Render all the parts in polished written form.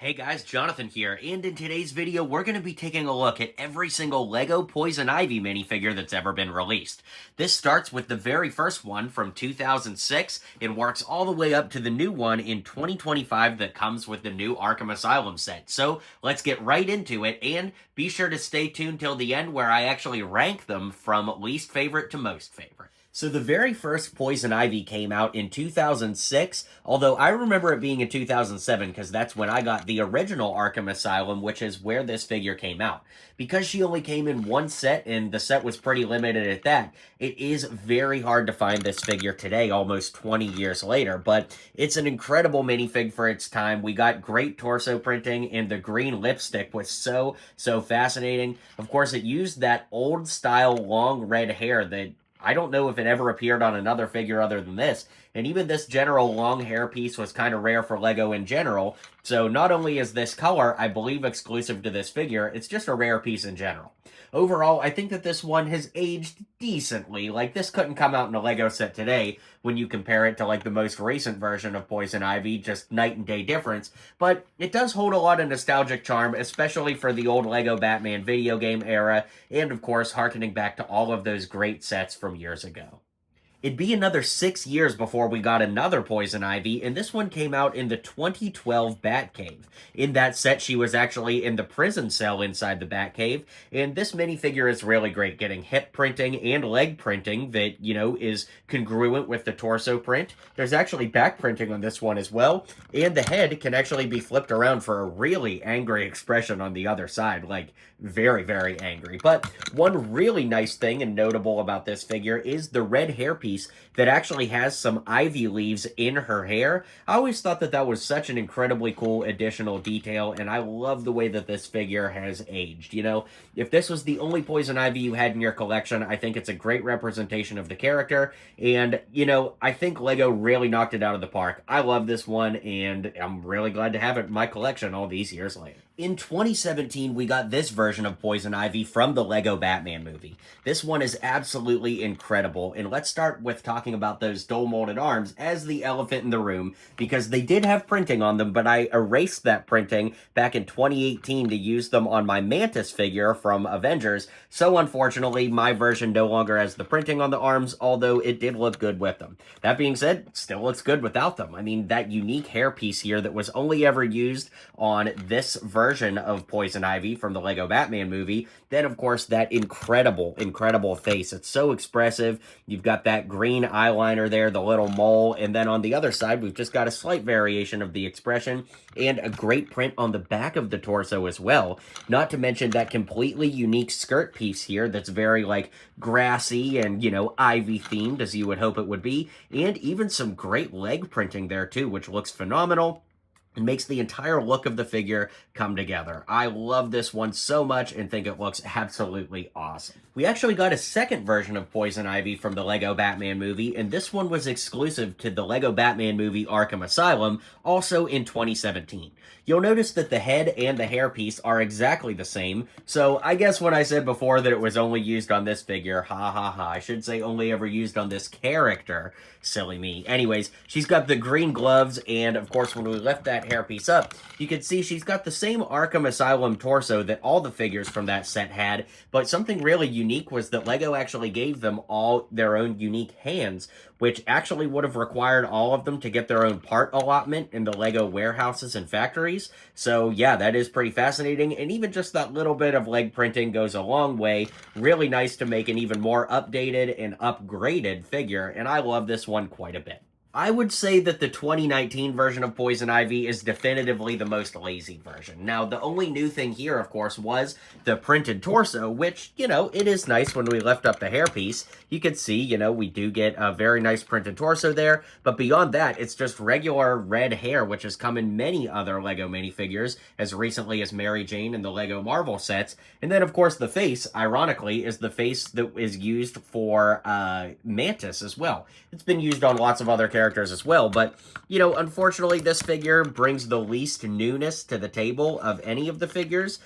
Hey guys, Jonathan here, and in today's video we're going to be taking a look at every single LEGO Poison Ivy minifigure that's ever been released. This starts with the very first one from 2006 and works all the way up to the new one in 2025 that comes with the new Arkham Asylum set. So let's get right into it, and be sure to stay tuned till the end where I actually rank them from least favorite to most favorite. So the very first Poison Ivy came out in 2006, although I remember it being in 2007 because that's when I got the original Arkham Asylum, which is where this figure came out. Because she only came in one set and the set was pretty limited at that, it is very hard to find this figure today, almost 20 years later, but it's an incredible minifig for its time. We got great torso printing, and the green lipstick was so fascinating. Of course, it used that old style long red hair that I don't know if it ever appeared on another figure other than this. And even this general long hair piece was kind of rare for LEGO in general. So not only is this color, I believe, exclusive to this figure, it's just a rare piece in general. Overall, I think that this one has aged decently. Like, this couldn't come out in a LEGO set today when you compare it to, like, the most recent version of Poison Ivy, just night and day difference. But it does hold a lot of nostalgic charm, especially for the old LEGO Batman video game era, and, of course, harkening back to all of those great sets from years ago. It'd be another 6 years before we got another Poison Ivy, and this one came out in the 2012 Batcave. In that set, she was actually in the prison cell inside the Batcave, and this minifigure is really great, getting hip printing and leg printing that, is congruent with the torso print. There's actually back printing on this one as well, and the head can actually be flipped around for a really angry expression on the other side, like, very angry. But one really nice thing and notable about this figure is the red hairpiece that actually has some ivy leaves in her hair. I always thought that that was such an incredibly cool additional detail, and I love the way that this figure has aged. If this was the only Poison Ivy you had in your collection, I think it's a great representation of the character, and, I think LEGO really knocked it out of the park. I love this one, and I'm really glad to have it in my collection all these years later. In 2017, we got this version of Poison Ivy from the LEGO Batman movie. This one is absolutely incredible, and let's start with talking about those dual-molded arms as the elephant in the room, because they did have printing on them, but I erased that printing back in 2018 to use them on my Mantis figure from Avengers, so unfortunately, my version no longer has the printing on the arms, although it did look good with them. That being said, it still looks good without them. I mean, that unique hairpiece here that was only ever used on this version of Poison Ivy from the LEGO Batman movie. Then, of course, that incredible face. It's so expressive. You've got that green eyeliner there, the little mole, and then on the other side, we've just got a slight variation of the expression and a great print on the back of the torso as well. Not to mention that completely unique skirt piece here that's very, like, grassy and, ivy themed, as you would hope it would be, and even some great leg printing there, too, which looks phenomenal. It makes the entire look of the figure come together. I love this one so much and think it looks absolutely awesome. We actually got a second version of Poison Ivy from the LEGO Batman movie, and this one was exclusive to the LEGO Batman movie Arkham Asylum, also in 2017. You'll notice that the head and the hairpiece are exactly the same, so I guess when I said before that it was only used on this figure, I should say only ever used on this character. Silly me. Anyways, she's got the green gloves, and of course when we lift that hairpiece up, you can see she's got the same Arkham Asylum torso that all the figures from that set had, but something really unique was that LEGO actually gave them all their own unique hands, which actually would have required all of them to get their own part allotment in the LEGO warehouses and factories. So yeah, that is pretty fascinating, and even just that little bit of leg printing goes a long way. Really nice to make an even more updated and upgraded figure, and I love this one quite a bit. I would say that the 2019 version of Poison Ivy is definitively the most lazy version. Now, the only new thing here, of course, was the printed torso, which, it is nice when we lift up the hairpiece. You can see, we do get a very nice printed torso there, but beyond that, it's just regular red hair, which has come in many other LEGO minifigures, as recently as Mary Jane in the LEGO Marvel sets. And then, of course, the face, ironically, is the face that is used for Mantis as well. It's been used on lots of other characters as well, but, unfortunately, this figure brings the least newness to the table of any of the figures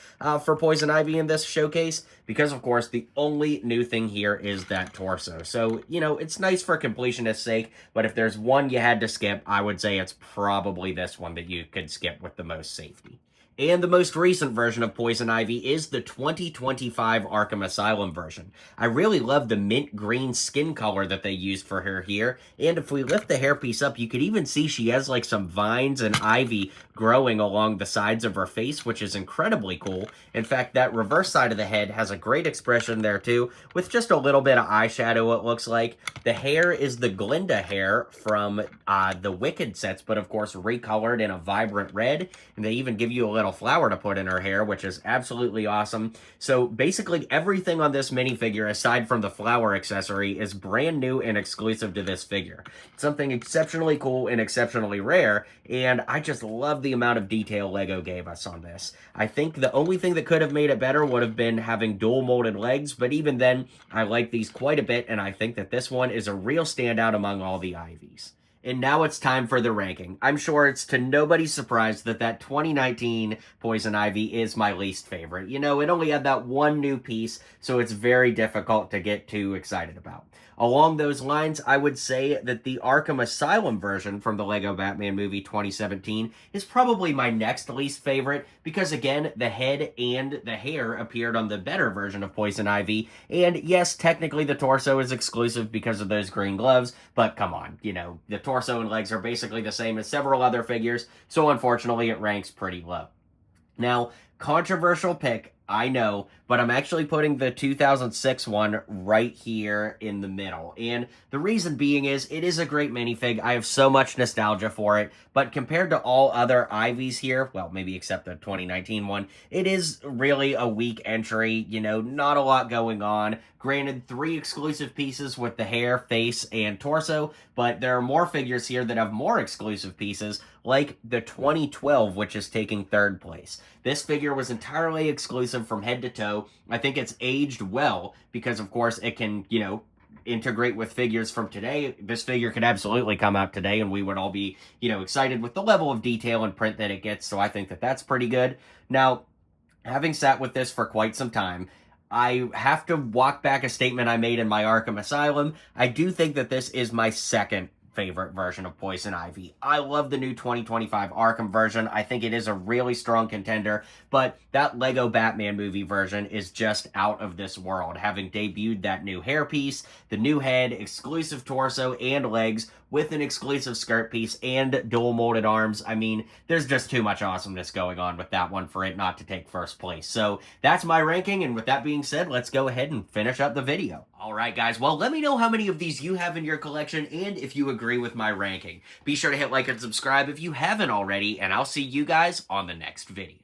for Poison Ivy in this showcase, because, of course, the only new thing here is that torso. So, it's nice for completionist's sake, but if there's one you had to skip, I would say it's probably this one that you could skip with the most safety. And the most recent version of Poison Ivy is the 2025 Arkham Asylum version. I really love the mint green skin color that they used for her here, and if we lift the hairpiece up, you could even see she has like some vines and ivy growing along the sides of her face, which is incredibly cool. In fact, that reverse side of the head has a great expression there too, with just a little bit of eyeshadow, it looks like. The hair is the Glinda hair from the Wicked sets, but of course recolored in a vibrant red, and they even give you a little flower to put in her hair, which is absolutely awesome. So basically everything on this minifigure, aside from the flower accessory, is brand new and exclusive to this figure. Something exceptionally cool and exceptionally rare, and I just love the amount of detail LEGO gave us on this. I think the only thing that could have made it better would have been having dual molded legs, but even then, I like these quite a bit, and I think that this one is a real standout among all the Ivies. And now it's time for the ranking. I'm sure it's to nobody's surprise that 2019 Poison Ivy is my least favorite. You know, it only had that one new piece, so it's very difficult to get too excited about. Along those lines, I would say that the Arkham Asylum version from the LEGO Batman movie 2017 is probably my next least favorite because, again, the head and the hair appeared on the better version of Poison Ivy, and yes, technically the torso is exclusive because of those green gloves, but come on, you know, the torso and legs are basically the same as several other figures, so unfortunately it ranks pretty low. Now, controversial pick, I know, but I'm actually putting the 2006 one right here in the middle. And the reason being is, it is a great minifig. I have so much nostalgia for it, but compared to all other Ivies here, well, maybe except the 2019 one, it is really a weak entry, you know, not a lot going on. Granted, 3 exclusive pieces with the hair, face, and torso, but there are more figures here that have more exclusive pieces, like the 2012, which is taking 3rd place. This figure was entirely exclusive from head to toe. I think it's aged well because, of course, it can, you know, integrate with figures from today. This figure could absolutely come out today and we would all be, you know, excited with the level of detail and print that it gets, so I think that that's pretty good. Now, having sat with this for quite some time, I have to walk back a statement I made in my Arkham Asylum. I do think that this is my second favorite version of Poison Ivy. I love the new 2025 Arkham version. I think it is a really strong contender, but that LEGO Batman movie version is just out of this world, having debuted that new hairpiece, the new head, exclusive torso and legs, with an exclusive skirt piece and dual molded arms. I mean, there's just too much awesomeness going on with that one for it not to take first place. So that's my ranking, and with that being said, let's go ahead and finish up the video. Alright guys, well let me know how many of these you have in your collection and if you agree with my ranking. Be sure to hit like and subscribe if you haven't already, and I'll see you guys on the next video.